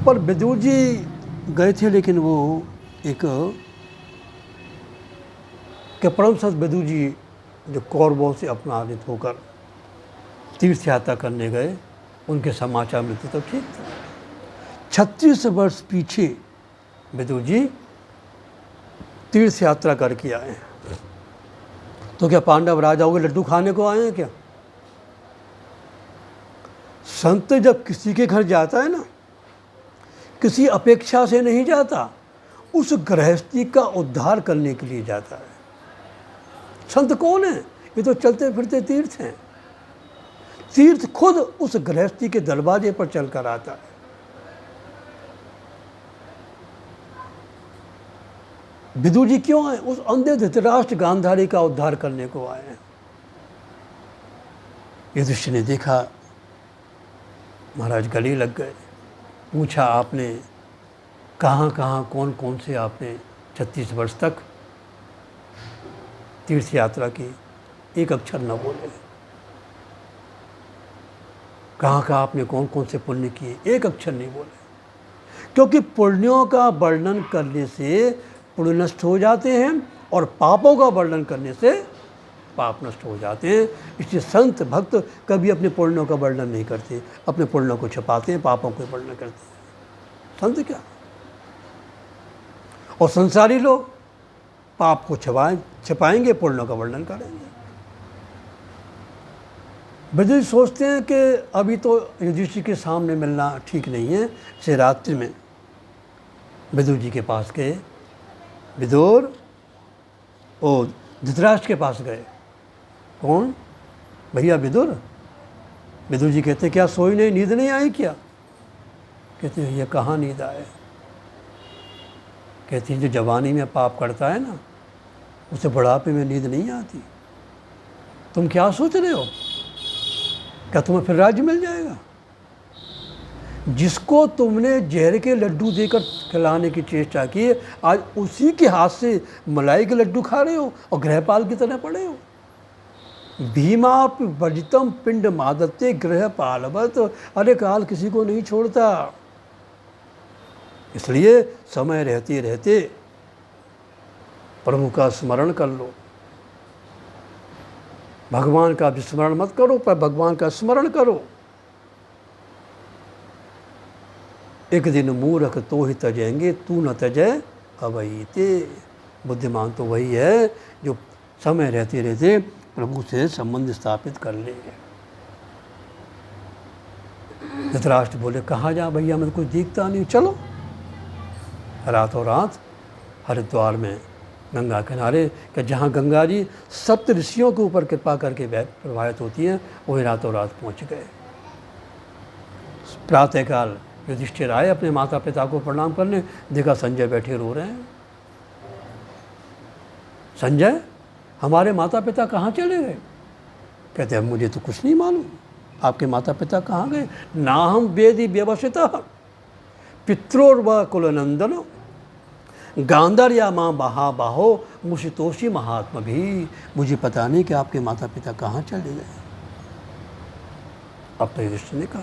पर विदुर जी गए थे, लेकिन वो एक के परम संत विदुर जी जो कौरवों से अपमानित होकर तीर्थ यात्रा करने गए, उनके समाचार मिलते तो ठीक था। 36 वर्ष पीछे विदुर जी तीर्थ यात्रा करके आए हैं। तो क्या पांडव राजाओं के लड्डू खाने को आए हैं क्या? संत जब किसी के घर जाता है ना, किसी अपेक्षा से नहीं जाता, उस गृहस्थी का उद्धार करने के लिए जाता है। संत कौन है? ये तो चलते फिरते तीर्थ हैं। तीर्थ खुद उस गृहस्थी के दरवाजे पर चलकर आता है। विदुर जी क्यों आए? उस अंधे धृतराष्ट्र गांधारी का उद्धार करने को आए हैं। युधिष्ठिर ने देखा, महाराज गले लग गए। पूछा, आपने कहाँ कहाँ कौन कौन से आपने 36 वर्ष तक तीर्थ यात्रा की? एक अक्षर न बोले। कहाँ कहाँ आपने कौन कौन से पुण्य किए? एक अक्षर नहीं बोले। क्योंकि पुण्यों का वर्णन करने से पुण्य नष्ट हो जाते हैं और पापों का वर्णन करने से पाप नष्ट हो जाते हैं। इसलिए संत भक्त कभी अपने पुण्यों का वर्णन नहीं करते, अपने पुण्यों को छुपाते हैं, पापों को वर्णन करते हैं। संत क्या, और संसारी लोग पाप को छिपाएंगे, पुण्यों का वर्णन करेंगे। विदुर सोचते हैं कि अभी तो युधिष्ठिर के सामने मिलना ठीक नहीं है। से रात्रि में विदुर जी के पास गए। विदुर ओ धृतराष्ट्र के पास गए। कौन? भैया विदुर। विदुर जी कहते, क्या सोई नहीं, नींद नहीं आई क्या? कहते हैं, ये कहाँ नींद आए। कहती है, जो जवानी में पाप करता है ना, उसे बुढ़ापे में नींद नहीं आती। तुम क्या सोच रहे हो? क्या तुम्हें फिर राज्य मिल जाएगा? जिसको तुमने जहर के लड्डू देकर खिलाने की चेष्टा की, आज उसी के हाथ से मलाई के लड्डू खा रहे हो और गृहपाल की तरह पड़े हो। भीमाप वर्जितम पिंड मादत्ते गृहपालवत। अरे काल किसी को नहीं छोड़ता, इसलिए समय रहते रहते प्रभु का स्मरण कर लो। भगवान का विस्मरण मत करो, पर भगवान का स्मरण करो। एक दिन मूर्ख तो ही तजेंगे, तू न तजे अवैते। बुद्धिमान तो वही है जो समय रहते रहते प्रभु से संबंध स्थापित कर ले। धृतराष्ट्र बोले, कहाँ जा भैया, मैं कुछ दिखता नहीं, चलो। रातों रात हरिद्वार में गंगा किनारे, कि जहाँ गंगा जी सप्त ऋषियों के ऊपर कृपा करके प्रवाहित होती हैं, वही रातों रात पहुँच गए। प्रातःकाल युधिष्ठिर आए अपने माता पिता को प्रणाम करने, देखा संजय बैठे रो रहे हैं। संजय, हमारे माता पिता कहाँ चले गए? कहते हैं, मुझे तो कुछ नहीं मालूम, आपके माता पिता कहाँ गए? ना हम वेदी व्यवसिता पित्रोर्व कुलनंदन गांधार्या माँ महाबाहो मुषितोषी महात्मा भी। मुझे पता नहीं कि आपके माता पिता कहाँ चले गए। अब तो युधिष्ठिर ने कहा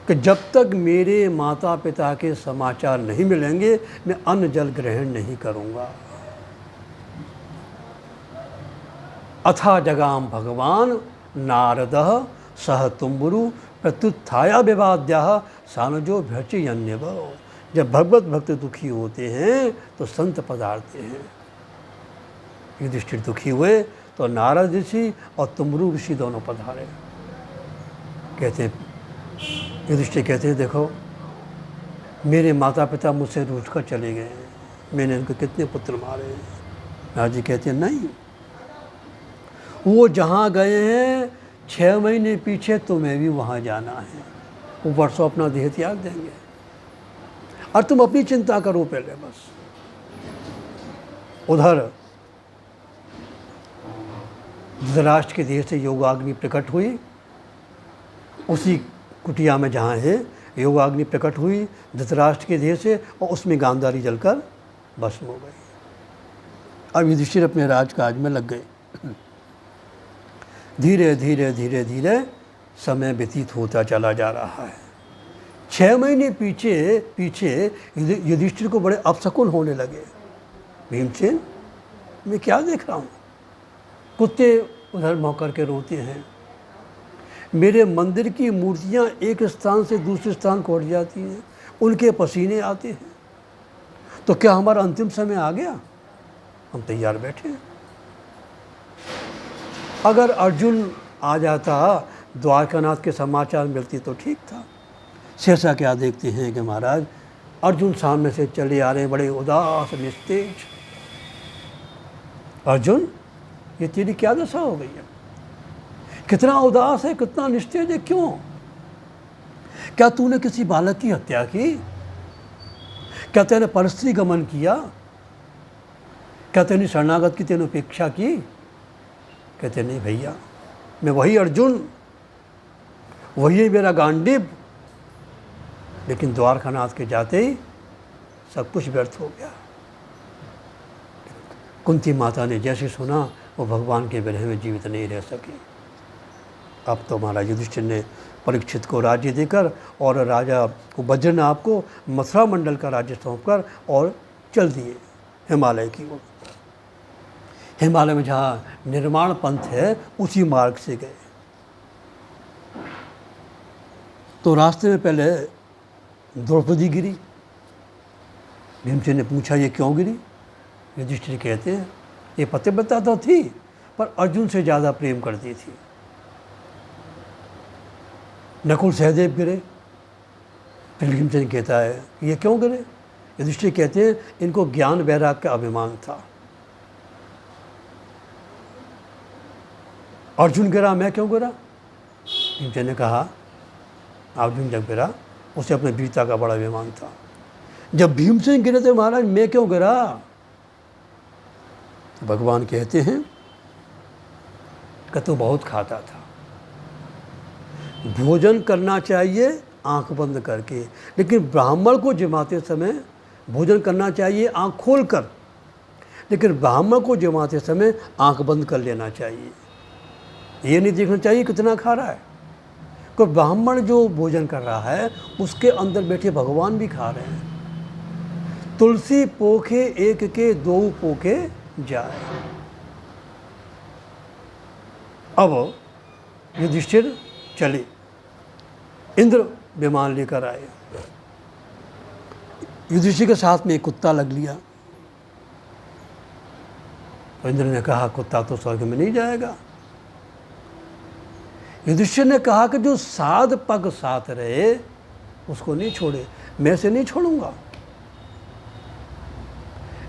कि जब तक मेरे माता पिता के समाचार नहीं मिलेंगे, मैं अन्न जल ग्रहण नहीं करूँगा। अथा जगाम भगवान नारदः सह तुम्बुरु प्रत्युत्थाया विवाद्यः सानुजो भ्रचयन्यव। जब भगवत भक्त दुखी होते हैं तो संत पधारते हैं। युधिष्ठिर दुखी हुए तो नारद ऋषि और तुम्बुरु ऋषि दोनों पधारे। कहते हैं, युधिष्ठिर कहते हैं, देखो मेरे माता पिता मुझसे रूठ कर चले गए हैं, मैंने उनको कितने पुत्र मारे हैं। नारद जी कहते हैं, नहीं, वो जहाँ गए हैं 6 महीने पीछे तुम्हें भी वहाँ जाना है। वो वर्षों अपना देह त्याग देंगे और तुम अपनी चिंता करो पहले बस। उधर धृतराष्ट्र के देह से योगाग्नि प्रकट हुई। उसी कुटिया में जहाँ है योगाग्नि प्रकट हुई धृतराष्ट्र के देह से और उसमें गांधारी जलकर भस्म हो गई। अब युधिष्ठिर अपने राजकाज में लग गए। धीरे धीरे धीरे धीरे समय व्यतीत होता चला जा रहा है। 6 महीने पीछे युधिष्ठिर को बड़े अपशकुन होने लगे। भीमसेन, मैं क्या देख रहा हूँ? कुत्ते उधर भौंकर के रोते हैं, मेरे मंदिर की मूर्तियाँ एक स्थान से दूसरे स्थान को हट जाती हैं, उनके पसीने आते हैं। तो क्या हमारा अंतिम समय आ गया? हम तैयार बैठे हैं। अगर अर्जुन आ जाता, द्वारकानाथ के समाचार मिलती तो ठीक था। शेषा क्या देखते हैं कि महाराज अर्जुन सामने से चले आ रहे हैं, बड़े उदास निस्तेज। अर्जुन, ये तेरी क्या दशा हो गई है? कितना उदास है, कितना निस्तेज है, क्यों? क्या तूने किसी बालक की हत्या की? क्या तूने परस्त्री गमन किया? क्या तूने शरणागत की तेने उपेक्षा की? कहते नहीं भैया, मैं वही अर्जुन, वही मेरा गांडीव, लेकिन द्वारकानाथ के जाते ही सब कुछ व्यर्थ हो गया। कुंती माता ने जैसे सुना वो भगवान के विरह में जीवित नहीं रह सकी। अब तो महाराज युधिष्ठिर ने परीक्षित को राज्य देकर और राजा को वज्रनाभ को मथुरा मंडल का राज्य सौंपकर और चल दिए हिमालय की ओर। हिमालय में जहाँ निर्माण पंथ है उसी मार्ग से गए। तो रास्ते में पहले द्रौपदी गिरी। भीमसेन ने पूछा, ये क्यों गिरी? युधिष्ठिर कहते हैं, ये पतिव्रता तो थी पर अर्जुन से ज़्यादा प्रेम करती थी। नकुल सहदेव गिरे। फिर भीमसेन कहता है, ये क्यों गिरे? युधिष्ठिर कहते हैं, इनको ज्ञान वैराग का अभिमान था। अर्जुन गिरा, मैं क्यों गिरा? भीमसेन ने कहा, अर्जुन जब गिरा उसे अपने वीरता का बड़ा अभिमान था। जब भीमसेन गिरे तो महाराज मैं क्यों गिरा? तो भगवान कहते हैं कि तू बहुत खाता था। भोजन करना चाहिए आंख बंद करके, लेकिन ब्राह्मण को जमाते समय भोजन करना चाहिए आंख खोलकर, लेकिन ब्राह्मण को जमाते समय आंख बंद कर लेना चाहिए। ये नहीं देखना चाहिए कितना खा रहा है, क्योंकि ब्राह्मण जो भोजन कर रहा है उसके अंदर बैठे भगवान भी खा रहे हैं। तुलसी पोखे एक के दो पोखे जाए। अब युधिष्ठिर चले, इंद्र विमान लेकर आए। युधिष्ठिर के साथ में एक कुत्ता लग लिया। तो इंद्र ने कहा, कुत्ता तो स्वर्ग में नहीं जाएगा। युधिष्ठिर ने कहा कि जो साध पग साथ रहे उसको नहीं छोड़े, मैं से नहीं छोड़ूंगा।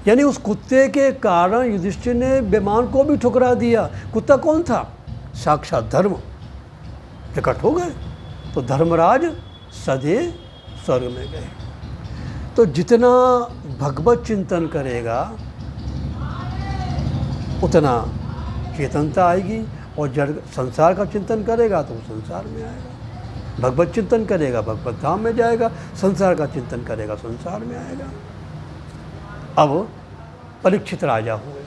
यानी उस कुत्ते के कारण युधिष्ठिर ने विमान को भी ठुकरा दिया। कुत्ता कौन था? साक्षात धर्म प्रकट हो गए। तो धर्मराज सदैव स्वर्ग में गए। तो जितना भगवत चिंतन करेगा उतना चेतनता आएगी, और जड़ संसार का चिंतन करेगा तो वो संसार में आएगा। भगवत चिंतन करेगा भगवत धाम में जाएगा, संसार का चिंतन करेगा संसार में आएगा। अब परीक्षित राजा हुए।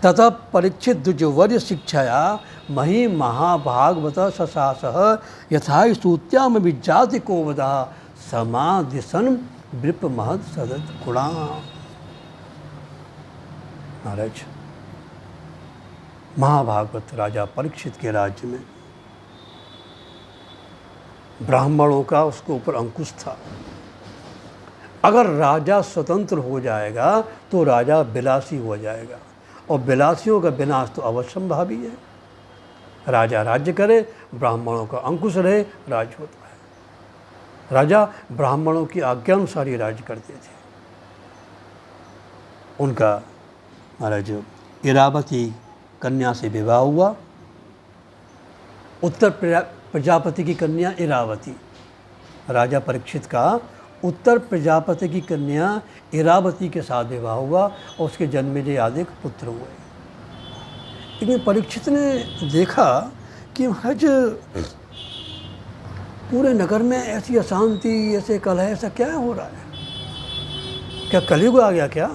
तथा परीक्षित द्विजवर्य शिक्षाया मही महाभागवत शशास यथाई सूत्याम विजाति को वदा समाधिसन वृप महद सदत गुणा। महाराज, महाभागवत राजा परीक्षित के राज्य में ब्राह्मणों का उसके ऊपर अंकुश था। अगर राजा स्वतंत्र हो जाएगा तो राजा विलासी हो जाएगा, और विलासियों का विनाश तो अवश्यंभावी है। राजा राज्य करे, ब्राह्मणों का अंकुश रहे, राज्य होता है। राजा ब्राह्मणों की आज्ञानुसार ही राज्य करते थे। उनका महाराज इरावती कन्या से विवाह हुआ। उत्तर प्रजापति की कन्या इरावती, राजा परीक्षित का उत्तर प्रजापति की कन्या इरावती के साथ विवाह हुआ और उसके जन्मेजय आदिक पुत्र हुए। लेकिन परीक्षित ने देखा कि महाराज पूरे नगर में ऐसी अशांति, ऐसे कलह, ऐसा क्या हो रहा है? क्या कलयुग आ गया क्या?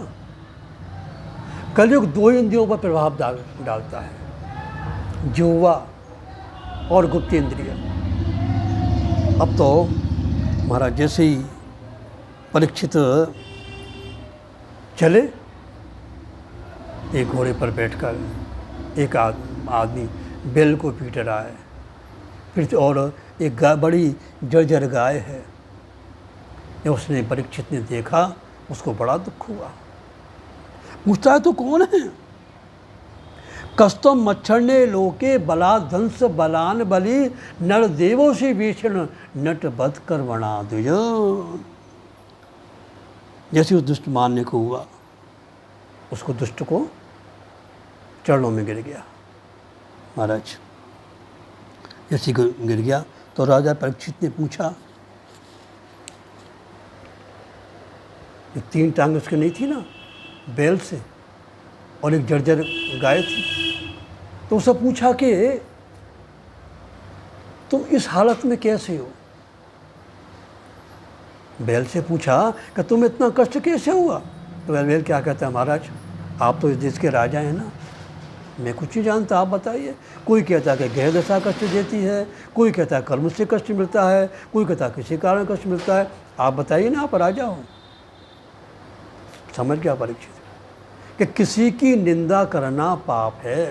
कलयुग दो इंद्रियों पर प्रभाव डालता है, जिह्वा और गुप्त इंद्रिय। अब तो महाराज जैसे ही परीक्षित चले, एक घोड़े पर बैठकर एक आदमी बैल को पीट रहा है, फिर और एक बड़ी जर्जर गाय है। उसने परीक्षित ने देखा, उसको बड़ा दुख हुआ। पूछता है तो कौन है? कस्तम मच्छर ने लोके बला धंस बलान बली नर देवों से भीषण नट बध कर वणा द्विज। जैसे उस दुष्ट मानने को हुआ, उसको दुष्ट को चरणों में गिर गया। महाराज जैसे गिर गया तो राजा परीक्षित ने पूछा, ये 3 टांग उसकी नहीं थी ना बैल से, और एक जर्जर गाय थी, तो उससे पूछा कि तुम इस हालत में कैसे हो? बैल से पूछा कि तुम इतना कष्ट कैसे हुआ? तो बैल क्या कहता है, महाराज आप तो इस देश के राजा हैं ना, मैं कुछ नहीं जानता, आप बताइए। कोई कहता है कि ग्रह दशा कष्ट देती है, कोई कहता है कर्म से कष्ट मिलता है, कोई कहता है किसी कारण कष्ट मिलता है, आप बताइए ना, आप राजा हो। समझ गया परीक्षित कि किसी की निंदा करना पाप है।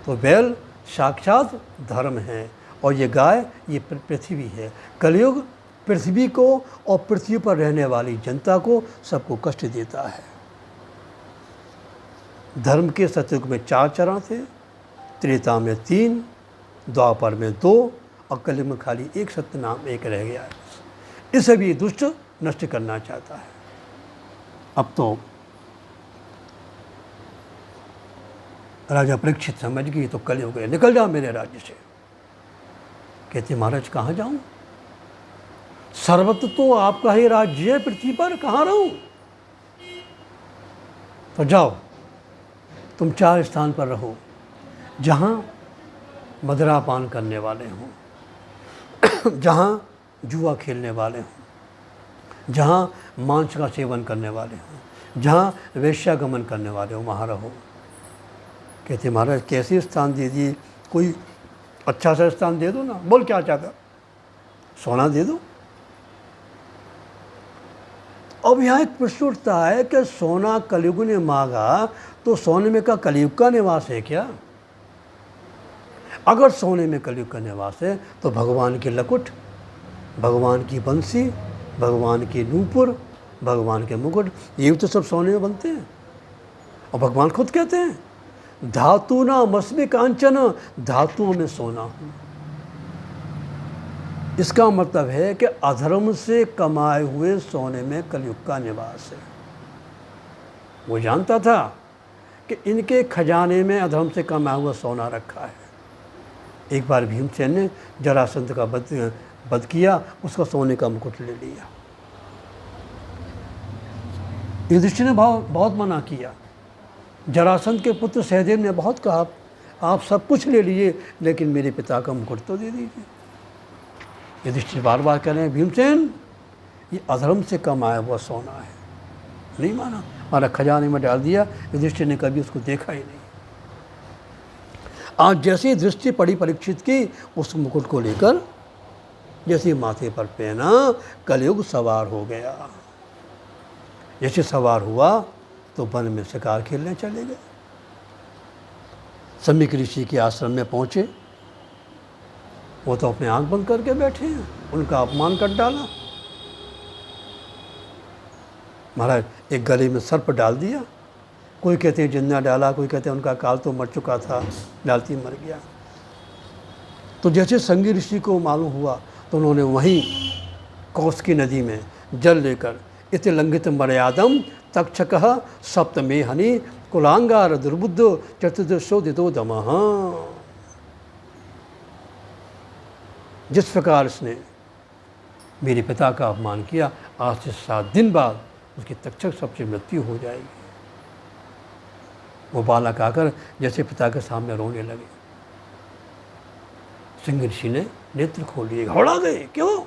तो बैल साक्षात धर्म है, और ये गाय ये पृथ्वी है। कलयुग पृथ्वी को और पृथ्वी पर रहने वाली जनता को सबको कष्ट देता है। धर्म के सतयुग में 4 चरण थे, त्रेता में 3, द्वापर में 2, और कलयुग में खाली एक सत्य नाम एक रह गया है। इसे भी दुष्ट नष्ट करना चाहता है। अब तो राजा परीक्षित समझ गई, तो कलयुग है, निकल जाओ मेरे राज्य से। कहते महाराज कहाँ जाऊँ? सर्वत्र तो आपका ही राज्य है पृथ्वी पर, कहाँ रहूँ? तो जाओ, तुम 4 स्थान पर रहो जहाँ मदिरा पान करने वाले हों, जहाँ जुआ खेलने वाले हों, जहाँ मांस का सेवन करने वाले हों, जहाँ वेश्यागमन करने वाले हों, वहाँ रहो। कहते महाराज कैसे स्थान दे दिए, कोई अच्छा सा स्थान दे दो ना। बोल क्या चाहता? सोना दे दो। अब यहाँ एक प्रश्न उठता है कि सोना कलयुग ने मांगा, तो सोने में का कलयुग का निवास है क्या? अगर सोने में कलयुग का निवास है तो भगवान की लकुट, भगवान की बंसी, भगवान की नूपुर, भगवान के मुकुट, ये तो सब सोने में बनते हैं। और भगवान खुद कहते हैं धातु ना मस्मि कांचन, धातुओं में सोना हूँ। इसका मतलब है कि अधर्म से कमाए हुए सोने में कलयुग का निवास है। वो जानता था कि इनके खजाने में अधर्म से कमाया हुआ सोना रखा है। एक बार भीमसेन ने जरासंध का वध किया, उसका सोने का मुकुट ले लिया। युधिष्ठिर ने बहुत मना किया। जरासंध के पुत्र सहदेव ने बहुत कहा आप सब कुछ ले लिए, लेकिन मेरे पिता का मुकुट तो दे दीजिए। युधिष्ठिर बार बार कह रहे हैं भीमसेन ये अधर्म से कमाया हुआ सोना है। नहीं माना, हमारा खजाने में डाल दिया। युधिष्ठिर ने कभी उसको देखा ही नहीं। आज जैसे ही दृष्टि पड़ी परीक्षित की, उस मुकुट को लेकर जैसे माथे पर पहना, कलयुग सवार हो गया। जैसे सवार हुआ तो वन में शिकार खेलने चले गए। सम्यक ऋषि के आश्रम में पहुँचे, वो तो अपने आंख बंद करके बैठे हैं, उनका अपमान कर डाला। महाराज एक गले में सर्प डाल दिया। कोई कहते हैं जिंदा डाला, कोई कहते हैं उनका काल तो मर चुका था, डालती मर गया। तो जैसे संगी ऋषि को मालूम हुआ तो उन्होंने वहीं कौशिकी नदी में जल लेकर इति लंघित मर्यादम तक्षक सप्तमे हनि कुलांगार दुर्बुद्ध चतुर्दशोदितो दमः। जिस प्रकार इसने मेरे पिता का अपमान किया, आज से 7 दिन बाद उसकी तक्षक सबसे मृत्यु हो जाएगी। वो बालक आकर जैसे पिता के सामने रोने लगे। सिंह ऋषि ने नेत्र खोल लिए, घबरा गए। क्यों?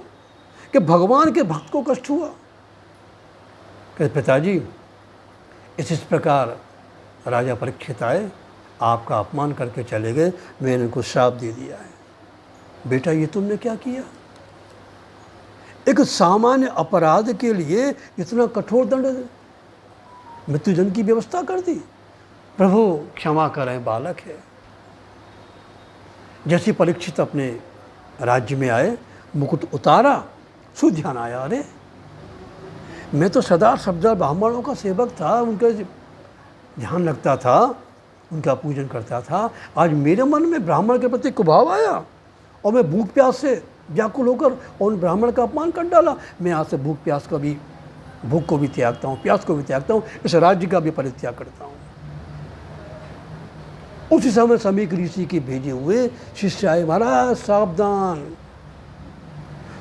कि भगवान के भक्त को कष्ट हुआ। कहते पिताजी इस प्रकार राजा परीक्षित आए, आपका अपमान करके चले गए, मैंने इनको श्राप दे दिया है। बेटा ये तुमने क्या किया? एक सामान्य अपराध के लिए इतना कठोर दंड, मृत्युदंड की व्यवस्था कर दी। प्रभु क्षमा करें, बालक है। जैसे परीक्षित अपने राज्य में आए, मुकुट उतारा, शुद्ध ध्यान आया, अरे मैं तो सदा सब्जा ब्राह्मणों का सेवक था, उनका ध्यान लगता था, उनका पूजन करता था। आज मेरे मन में ब्राह्मण के प्रति कुभाव आया और मैं भूख प्यास से व्याकुल होकर और उन ब्राह्मण का अपमान कर डाला। मैं आज से भूख को भी त्यागता हूँ, प्यास को भी त्यागता हूँ, इस राज्य का भी परित्याग करता हूँ। उसी समय समीक ऋषि के भेजे हुए शिष्य आए, महाराज सावधान,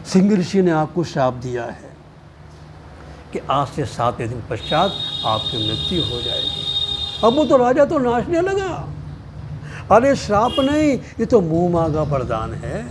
सिंह ऋषि ने आपको श्राप दिया है कि आज से 7 दिन पश्चात आपकी मृत्यु हो जाएगी। अब वो तो राजा तो नाचने लगा, अरे श्राप नहीं, ये तो मुंह मांगा वरदान है।